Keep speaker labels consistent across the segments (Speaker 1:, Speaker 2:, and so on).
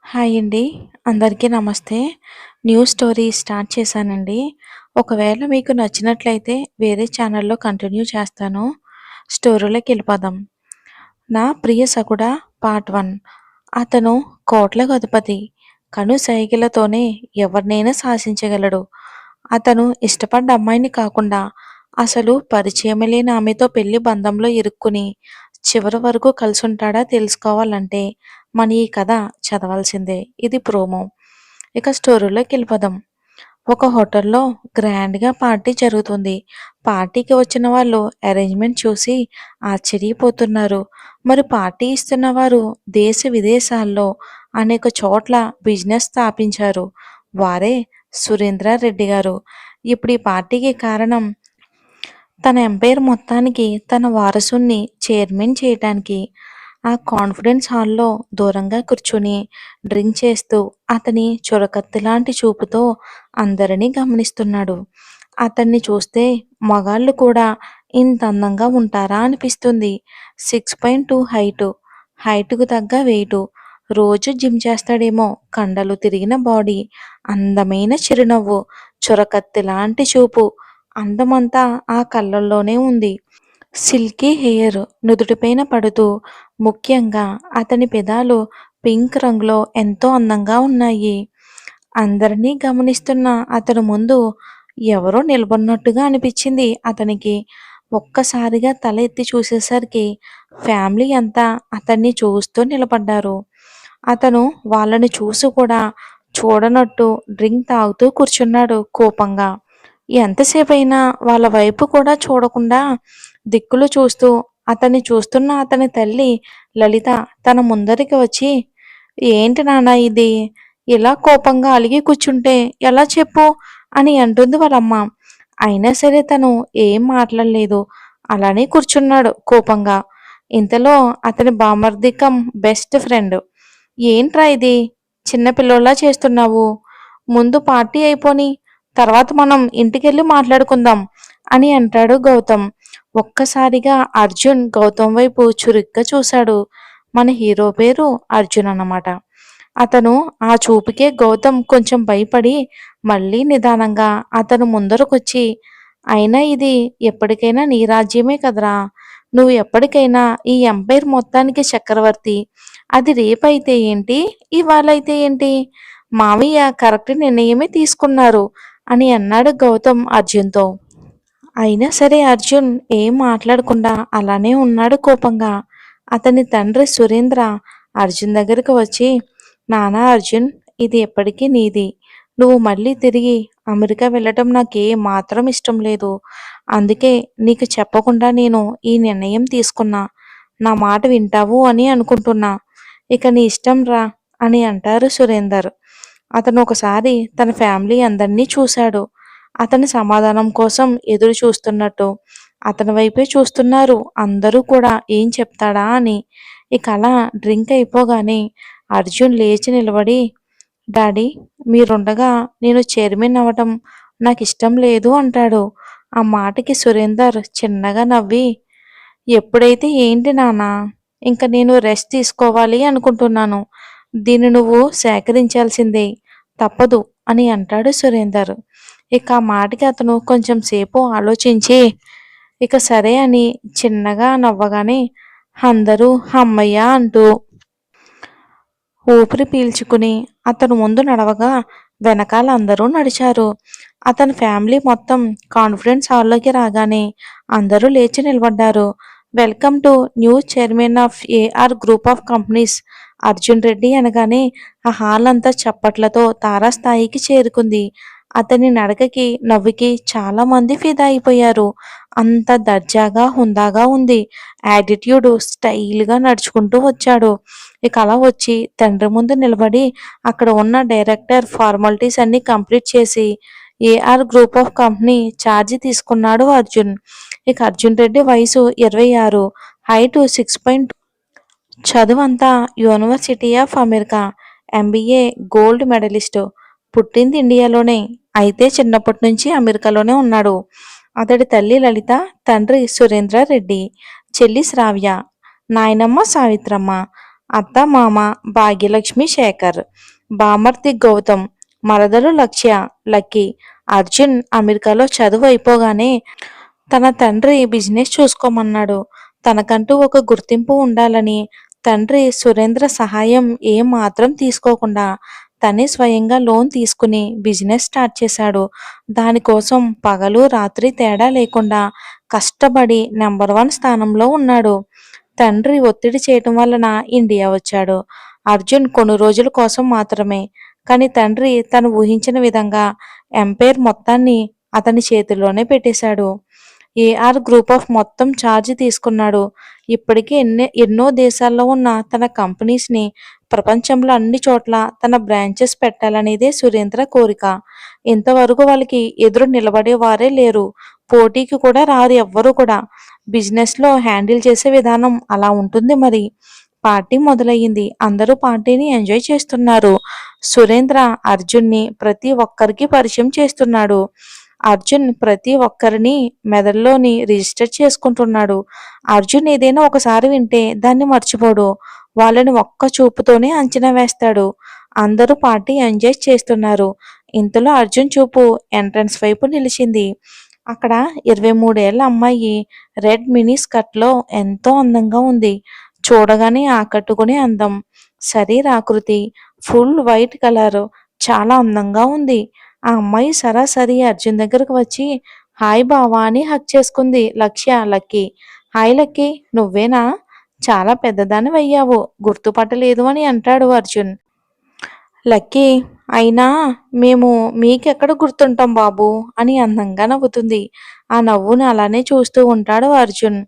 Speaker 1: Hi అండి. అందరికీ నమస్తే. న్యూ స్టోరీ స్టార్ట్ చేశానండి. ఒకవేళ మీకు నచ్చినట్లయితే వేరే ఛానల్‌లో కంటిన్యూ చేస్తాను. స్టోరీలోకెళ్ళిపోదాం. 'నా ప్రియ సఖుడా' పార్ట్ 1. అతను కోట్లకు అధిపతి. కనుసైగలతోనే ఎవరినైనా శాసించగలడు. అతను ఇష్టపడ్డ అమ్మాయిని కాకుండా అసలు పరిచయమే లేని ఆమెతో పెళ్లి బంధంలో ఇరుక్కుని చివరి వరకు కలిసుంటాడా తెలుసుకోవాలంటే మన ఈ కథ చదవాల్సిందే. ఇది ప్రోమో. ఇక స్టోరీలోకెళ్ళిపోదాం. ఒక హోటల్‌లో గ్రాండ్‌గా పార్టీ జరుగుతుంది. పార్టీకి వచ్చిన వాళ్ళు అరేంజ్‌మెంట్ చూసి ఆశ్చర్యపోతున్నారు. మరి పార్టీ ఇస్తున్న వారు దేశ విదేశాల్లో అనేక చోట్ల బిజినెస్ స్థాపించారు. వారే సురేంద్ర రెడ్డి గారు. ఇప్పుడు ఈ పార్టీకి కారణం తన ఎంపైర్ మొత్తానికి తన వారసున్ని చైర్మన్ చేయటానికి. ఆ కాన్ఫరెన్స్ హాల్లో దూరంగా కూర్చుని డ్రింక్ చేస్తూ అతని చురకత్తిలాంటి చూపుతో అందరినీ గమనిస్తున్నాడు. అతన్ని చూస్తే మగాళ్ళు కూడా ఇంత అందంగా ఉంటారా అనిపిస్తుంది. 6'2" హైటు, హైటుకు తగ్గ వెయిటు, రోజు జిమ్ చేస్తాడేమో, కండలు తిరిగిన బాడీ, అందమైన చిరునవ్వు, చురకత్తిలాంటి చూపు, అందమంతా ఆ కళ్ళల్లోనే ఉంది. సిల్కీ హెయిర్ నుదుటిపైన పడుతూ, ముఖ్యంగా అతని పెదాలు పింక్ రంగులో ఎంతో అందంగా ఉన్నాయి. అందరినీ గమనిస్తున్న అతను ముందు ఎవరో నిలబడినట్టుగా అనిపించింది అతనికి. ఒక్కసారిగా తల ఎత్తి చూసేసరికి ఫ్యామిలీ అంతా అతన్ని చూస్తూ నిలబడ్డారు. అతను వాళ్ళని చూసి కూడా చూడనట్టు డ్రింక్ తాగుతూ కూర్చున్నాడు కోపంగా. ఎంతసేపయినా వాళ్ళ వైపు కూడా చూడకుండా దిక్కులు చూస్తూ అతన్ని చూస్తున్న అతని తల్లి లలిత తన ముందరికి వచ్చి, "ఏంటి నాన్న ఇది? ఇలా కోపంగా అలిగి కూర్చుంటే ఎలా చెప్పు" అని అంటుంది వాళ్ళమ్మ. అయినా సరే తను ఏం మాట్లాడలేదు. అలానే కూర్చున్నాడు కోపంగా. ఇంతలో అతని బామర్ది కమ్ బెస్ట్ ఫ్రెండ్, "ఏంట్రా ఇది? చిన్న పిల్లోల్లా చేస్తున్నావు. ముందు పార్టీ అయిపోని తర్వాత మనం ఇంటికెళ్ళి మాట్లాడుకుందాం" అని అంటాడు గౌతమ్. ఒక్కసారిగా అర్జున్ గౌతమ్ వైపు చురుగ్గా చూశాడు. మన హీరో పేరు అర్జున్ అన్నమాట. అతను ఆ చూపుకే గౌతమ్ కొంచెం భయపడి మళ్ళీ నిదానంగా అతను ముందరకొచ్చి, "అయినా ఇది ఎప్పటికైనా నీ రాజ్యమే కదరా! నువ్వు ఎప్పటికైనా ఈ ఎంపైర్ మొత్తానికి చక్రవర్తి. అది రేపైతే ఏంటి? ఇవాళైతే ఏంటి? మావయ్య కరెక్ట్ నిర్ణయమే తీసుకున్నారు" అని అన్నాడు గౌతమ్ అర్జున్‌తో. అయినా సరే అర్జున్ ఏం మాట్లాడకుండా అలానే ఉన్నాడు కోపంగా. అతని తండ్రి సురేంద్ర అర్జున్ దగ్గరికి వచ్చి, "నాన్నా అర్జున్, ఇది ఎప్పటికీ నీది. నువ్వు మళ్ళీ తిరిగి అమెరికా వెళ్ళటం నాకే మాత్రం ఇష్టం లేదు. అందుకే నీకు చెప్పకుండా నేను ఈ నిర్ణయం తీసుకున్నా. నా మాట వింటావు అని అనుకుంటున్నా. ఇక నీ ఇష్టం రా" అని అంటారు సురేందర్. అతను ఒకసారి తన ఫ్యామిలీ అందరినీ చూశాడు. అతని సమాధానం కోసం ఎదురు చూస్తున్నట్టు అతని వైపే చూస్తున్నారు అందరూ కూడా, ఏం చెప్తాడా అని. ఇక అలా డ్రింక్ అయిపోగానే అర్జున్ లేచి నిలబడి, "డాడీ, మీరుండగా నేను చైర్మన్ అవ్వటం నాకు ఇష్టం లేదు" అంటాడు. ఆ మాటకి సురేందర్ చిన్నగా నవ్వి, "ఎప్పుడైతే ఏంటి నాన్నా, ఇంక నేను రెస్ట్ తీసుకోవాలి అనుకుంటున్నాను. దీన్ని నువ్వు సేకరించాల్సిందే, తప్పదు" అని అంటాడు సురేందర్. ఇక ఆ మాటకి అతను కొంచెం సేపు ఆలోచించి ఇక సరే అని చిన్నగా నవ్వగానే అందరూ హమ్మయ్య అంటూ ఊపిరి పీల్చుకుని అతను ముందు నడవగా వెనకాల అందరూ నడిచారు. అతని ఫ్యామిలీ మొత్తం కాన్ఫరెన్స్ హాల్లోకి రాగానే అందరూ లేచి నిలబడ్డారు. "Welcome to new chairman of AR group of companies" Arjun Reddy అనగానే ఆ హాల్ అంతా చప్పట్లతో తారాస్థాయికి చేరుకుంది. అతని నడకకి నవ్వుకి చాలా మంది ఫిదా అయిపోయారు. అంత దర్జాగా హుందాగా ఉంది. యాటిట్యూడ్ స్టైల్గా నడుచుకుంటూ వచ్చాడు. ఇక అలా వచ్చి తండ్రి ముందు నిలబడి అక్కడ ఉన్న డైరెక్టర్ ఫార్మాలిటీస్ అన్ని కంప్లీట్ చేసి ఏఆర్ గ్రూప్ ఆఫ్ కంపెనీ ఛార్జీ తీసుకున్నాడు అర్జున్. ఇక అర్జున్ రెడ్డి వయసు 26, హైటు 6'2", చదువంతా university of America, MBA gold medalist. పుట్టింది ఇండియాలోనే, అయితే చిన్నప్పటి నుంచి అమెరికాలోనే ఉన్నాడు. అతడి తల్లి లలిత, తండ్రి సురేంద్ర రెడ్డి, చెల్లి శ్రావ్య, నాయనమ్మ సావిత్రమ్మ. అత్త మామ భాగ్యలక్ష్మి శేఖర్, బామర్తి గౌతమ్, మరదలు లక్ష్య లక్కీ. అర్జున్ అమెరికాలో చదువు అయిపోగానే తన తండ్రి బిజినెస్ చూసుకోమన్నాడు. తనకంటూ ఒక గుర్తింపు ఉండాలని తండ్రి సురేంద్ర సహాయం ఏం మాత్రం తీసుకోకుండా తనే స్వయంగా లోన్ తీసుకుని బిజినెస్ స్టార్ట్ చేశాడు. దానికోసం పగలు రాత్రి తేడా లేకుండా కష్టపడి నెంబర్ వన్ స్థానంలో ఉన్నాడు. తండ్రి ఒత్తిడి చేయటం వలన ఇండియా వచ్చాడు. అర్జున్ కొన్ని రోజుల కోసం మాత్రమే. కానీ తండ్రి తను ఊహించిన విధంగా ఎంపైర్ మొత్తాన్ని అతని చేతిలోనే పెట్టేశాడు. ఏఆర్ గ్రూప్ ఆఫ్ మొత్తం ఛార్జ్ తీసుకున్నాడు. ఇప్పటికే ఎన్నో దేశాల్లో ఉన్న తన కంపెనీస్ని ప్రపంచంలో అన్ని చోట్ల తన బ్రాంచెస్ పెట్టాలనేదే సురేంద్ర కోరిక. ఇంతవరకు వాళ్ళకి ఎదురు నిలబడే వారే లేరు. పోటీకి కూడా రారు ఎవ్వరూ కూడా. బిజినెస్లో హ్యాండిల్ చేసే విధానం అలా ఉంటుంది మరి. పార్టీ మొదలయ్యింది. అందరూ పార్టీని ఎంజాయ్ చేస్తున్నారు. సురేంద్ర అర్జున్ని ప్రతి ఒక్కరికి పరిచయం చేస్తున్నాడు. అర్జున్ ప్రతి ఒక్కరిని మెదడులోని రిజిస్టర్ చేసుకుంటున్నాడు. అర్జున్ ఏదైనా ఒకసారి వింటే దాన్ని మర్చిపోడు. వాళ్ళని ఒక్క చూపుతోనే అంచనా వేస్తాడు. అందరూ పార్టీ ఎంజాయ్ చేస్తున్నారు. ఇంతలో అర్జున్ చూపు ఎంట్రన్స్ వైపు నిలిచింది. అక్కడ 23 ఏళ్ల అమ్మాయి రెడ్ మినీ స్కర్ట్లో ఎంతో అందంగా ఉంది. చూడగానే ఆకట్టుకునే అందం, శరీరాకృతి, ఫుల్ వైట్ కలర్, చాలా అందంగా ఉంది. ఆ అమ్మాయి సరాసరి అర్జున్ దగ్గరకు వచ్చి హాయ్ బావా అని హక్ చేసుకుంది లక్కీ. హాయ్ లక్కీ, నువ్వేనా? చాలా పెద్దదానివయ్యావు, గుర్తుపట్టలేదు అని అంటాడు అర్జున్. లక్కీ, అయినా మేము మీకెక్కడ గుర్తుంటాం బాబు అని అందంగా నవ్వుతుంది. ఆ నవ్వును అలానే చూస్తూ ఉంటాడు అర్జున్.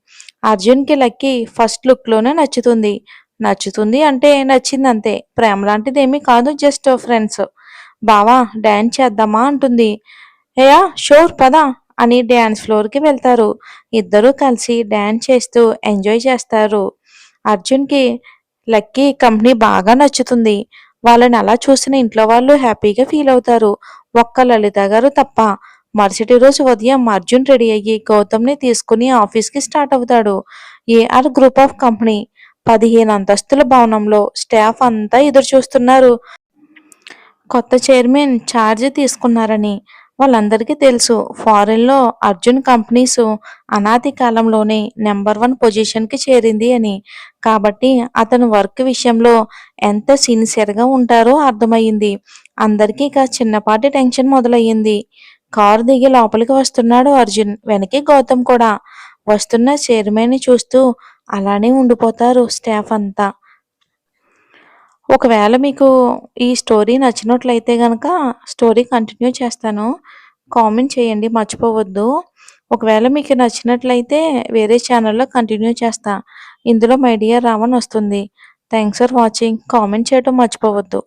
Speaker 1: అర్జున్కి లక్కీ ఫస్ట్ లుక్లోనే నచ్చుతుంది. నచ్చుతుంది అంటే నచ్చిందంతే, ప్రేమ లాంటిదేమీ కాదు, జస్ట్ ఫ్రెండ్స్. బావా డాన్స్ చేద్దామా అంటుంది. ఏయా షూర్ పదా అని డ్యాన్స్ ఫ్లోర్కి వెళ్తారు. ఇద్దరూ కలిసి డ్యాన్స్ చేస్తూ ఎంజాయ్ చేస్తారు. అర్జున్కి లక్కీ కంపెనీ బాగా నచ్చుతుంది. వాళ్ళని అలా చూసిన ఇంట్లో వాళ్ళు హ్యాపీగా ఫీల్ అవుతారు. ఒక్క లలిత గారు తప్ప. మరుసటి రోజు ఉదయం అర్జున్ రెడీ అయ్యి గౌతమ్ని తీసుకుని ఆఫీస్కి స్టార్ట్ అవుతాడు. ఏఆర్ గ్రూప్ ఆఫ్ కంపెనీ 15 అంతస్తుల భవనంలో స్టాఫ్ అంతా ఎదురు చూస్తున్నారు. కొత్త చైర్మన్ ఛార్జ్ తీసుకున్నారని. వాళ్ళందరికీ తెలుసు ఫారెన్లో అర్జున్ కంపెనీస్ అనాది కాలంలోనే నెంబర్ 1 పొజిషన్కి చేరింది అని. కాబట్టి అతను వర్క్ విషయంలో ఎంత సిన్సియర్గా ఉంటారో అర్థమయ్యింది. అందరికీ ఇక చిన్నపాటి టెన్షన్ మొదలయ్యింది. కారు దిగి లోపలికి వస్తున్నాడు అర్జున్. వెనక్కి గౌతమ్ కూడా. వస్తున్న చైర్మన్ని చూస్తూ అలానే ఉండిపోతారు స్టాఫ్ అంతా. ఒకవేళ మీకు ఈ స్టోరీ నచ్చినట్లయితే గనక స్టోరీ కంటిన్యూ చేస్తాను. కామెంట్ చేయండి మర్చిపోవద్దు. ఒకవేళ మీకు నచ్చినట్లయితే వేరే ఛానల్లో కంటిన్యూ చేస్తా. ఇందులో మై డియర్ రావణ్ వస్తుంది. Thanks for watching. కామెంట్ చేయడం మర్చిపోవద్దు.